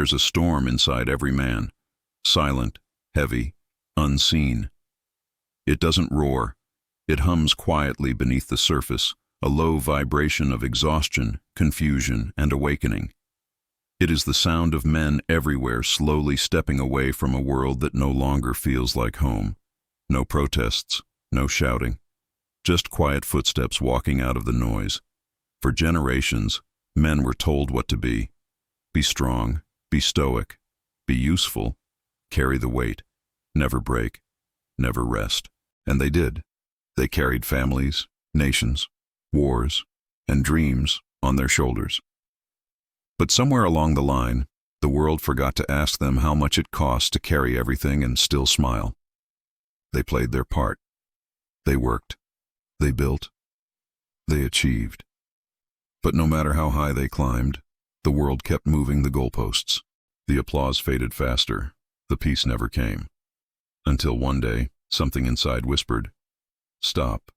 There's a storm inside every man, silent, heavy, unseen. It doesn't roar. It hums quietly beneath the surface, a low vibration of exhaustion, confusion, and awakening. It is the sound of men everywhere slowly stepping away from a world that no longer feels like home. No protests, no shouting, just quiet footsteps walking out of the noise. For generations, men were told what to be. Be strong, be stoic, be useful, carry the weight, never break, never rest. And they did. They carried families, nations, wars, and dreams on their shoulders. But somewhere along the line, the world forgot to ask them how much it cost to carry everything and still smile. They played their part. They worked. They built. They achieved. But no matter how high they climbed, the world kept moving the goalposts. The applause faded faster. The peace never came. Until one day, something inside whispered, "Stop."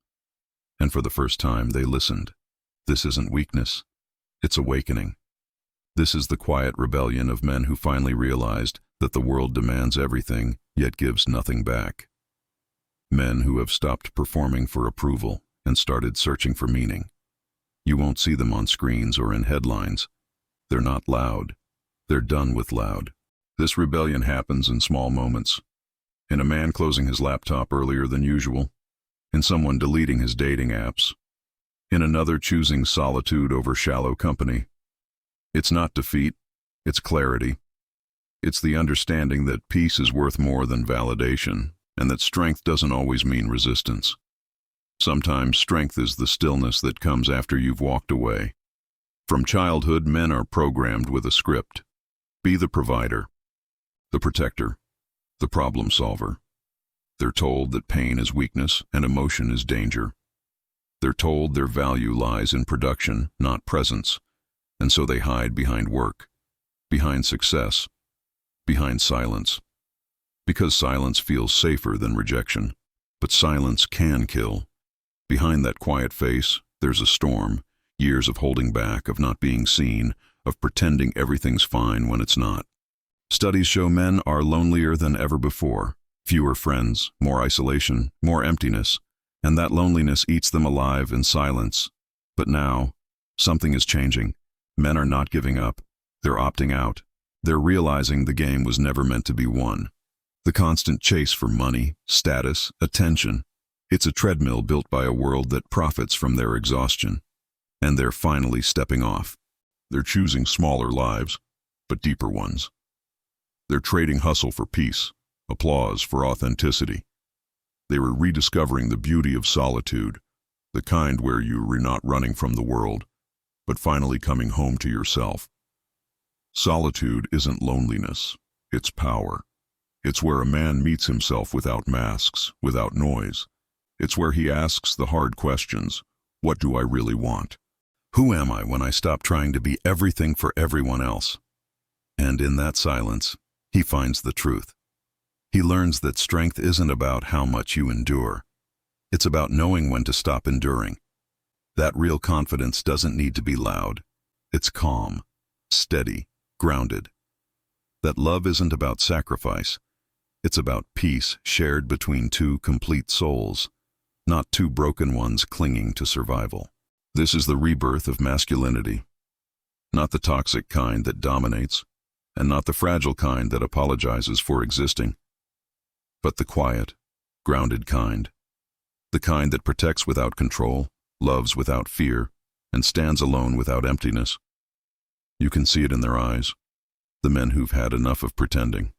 And for the first time, they listened. This isn't weakness. It's awakening. This is the quiet rebellion of men who finally realized that the world demands everything, yet gives nothing back. Men who have stopped performing for approval and started searching for meaning. You won't see them on screens or in headlines. They're not loud. They're done with loud. This rebellion happens in small moments. In a man closing his laptop earlier than usual. In someone deleting his dating apps. In another choosing solitude over shallow company. It's not defeat. It's clarity. It's the understanding that peace is worth more than validation, and that strength doesn't always mean resistance. Sometimes strength is the stillness that comes after you've walked away. From childhood, men are programmed with a script. Be the provider, the protector, the problem solver. They're told that pain is weakness and emotion is danger. They're told their value lies in production, not presence, and so they hide behind work, behind success, behind silence. Because silence feels safer than rejection, but silence can kill. Behind that quiet face, there's a storm, years of holding back, of not being seen, of pretending everything's fine when it's not. Studies show men are lonelier than ever before. Fewer friends, more isolation, more emptiness, and that loneliness eats them alive in silence. But now, something is changing. Men are not giving up. They're opting out. They're realizing the game was never meant to be won. The constant chase for money, status, attention. It's a treadmill built by a world that profits from their exhaustion. And they're finally stepping off. They're choosing smaller lives, but deeper ones. They're trading hustle for peace, applause for authenticity. They were rediscovering the beauty of solitude, the kind where you're not running from the world, but finally coming home to yourself. Solitude isn't loneliness, it's power. It's where a man meets himself without masks, without noise. It's where he asks the hard questions. What do I really want? Who am I when I stop trying to be everything for everyone else? And in that silence, he finds the truth. He learns that strength isn't about how much you endure. It's about knowing when to stop enduring. That real confidence doesn't need to be loud. It's calm, steady, grounded. That love isn't about sacrifice. It's about peace shared between two complete souls, not two broken ones clinging to survival. This is the rebirth of masculinity. Not the toxic kind that dominates, and not the fragile kind that apologizes for existing, but the quiet, grounded kind. The kind that protects without control, loves without fear, and stands alone without emptiness. You can see it in their eyes. The men who've had enough of pretending.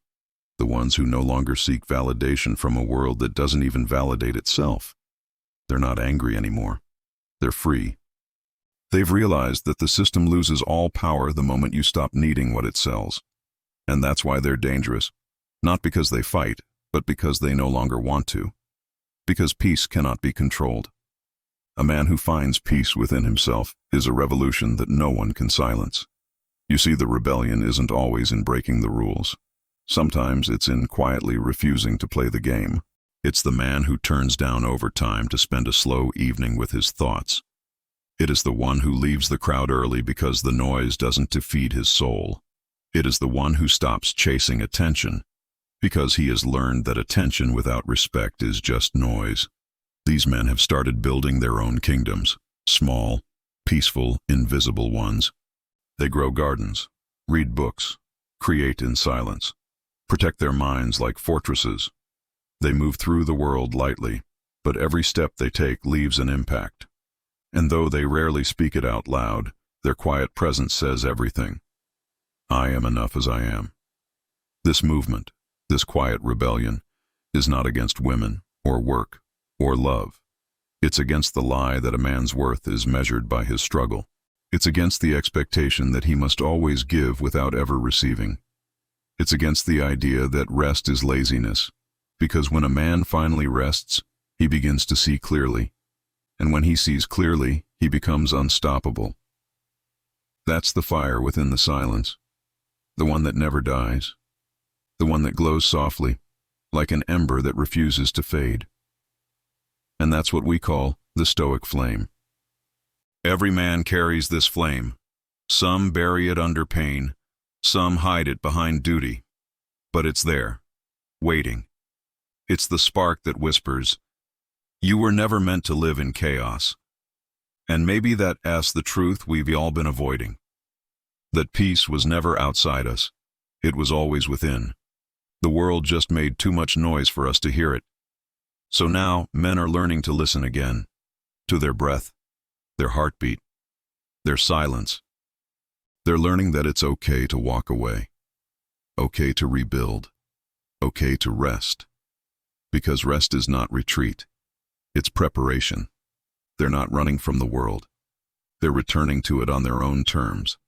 The ones who no longer seek validation from a world that doesn't even validate itself. They're not angry anymore. They're free. They've realized that the system loses all power the moment you stop needing what it sells. And that's why they're dangerous. Not because they fight, but because they no longer want to. Because peace cannot be controlled. A man who finds peace within himself is a revolution that no one can silence. You see, the rebellion isn't always in breaking the rules. Sometimes it's in quietly refusing to play the game. It's the man who turns down overtime to spend a slow evening with his thoughts. It is the one who leaves the crowd early because the noise doesn't defeat his soul. It is the one who stops chasing attention, because he has learned that attention without respect is just noise. These men have started building their own kingdoms, small, peaceful, invisible ones. They grow gardens, read books, create in silence, protect their minds like fortresses. They move through the world lightly, but every step they take leaves an impact. And though they rarely speak it out loud, their quiet presence says everything. I am enough as I am. This movement, this quiet rebellion, is not against women, or work, or love. It's against the lie that a man's worth is measured by his struggle. It's against the expectation that he must always give without ever receiving. It's against the idea that rest is laziness, because when a man finally rests, he begins to see clearly. And when he sees clearly, he becomes unstoppable. That's the fire within the silence, the one that never dies, the one that glows softly, like an ember that refuses to fade. And that's what we call the Stoic Flame. Every man carries this flame. Some bury it under pain, some hide it behind duty. But it's there, waiting. It's the spark that whispers, "You were never meant to live in chaos." And maybe that's the truth we've all been avoiding. That peace was never outside us. It was always within. The world just made too much noise for us to hear it. So now men are learning to listen again, to their breath, their heartbeat, their silence. They're learning that it's okay to walk away, okay to rebuild, okay to rest. Because rest is not retreat, it's preparation. They're not running from the world. They're returning to it on their own terms.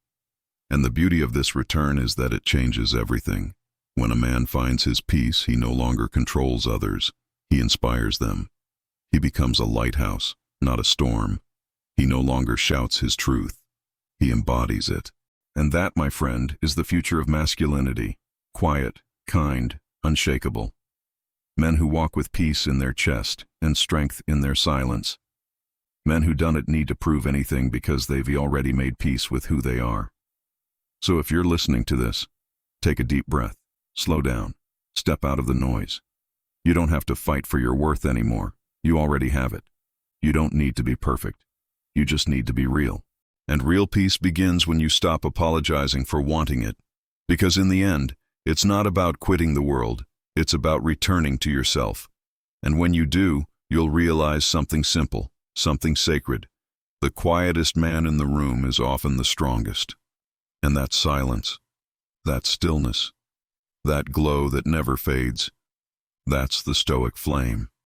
And the beauty of this return is that it changes everything. When a man finds his peace, he no longer controls others. He inspires them. He becomes a lighthouse, not a storm. He no longer shouts his truth. He embodies it. And that, my friend, is the future of masculinity. Quiet, kind, unshakable. Men who walk with peace in their chest and strength in their silence. Men who don't need to prove anything because they've already made peace with who they are. So if you're listening to this, take a deep breath, slow down, step out of the noise. You don't have to fight for your worth anymore. You already have it. You don't need to be perfect. You just need to be real. And real peace begins when you stop apologizing for wanting it. Because in the end, it's not about quitting the world. It's about returning to yourself. And when you do, you'll realize something simple, something sacred. The quietest man in the room is often the strongest. And that silence, that stillness, that glow that never fades, that's the Stoic Flame.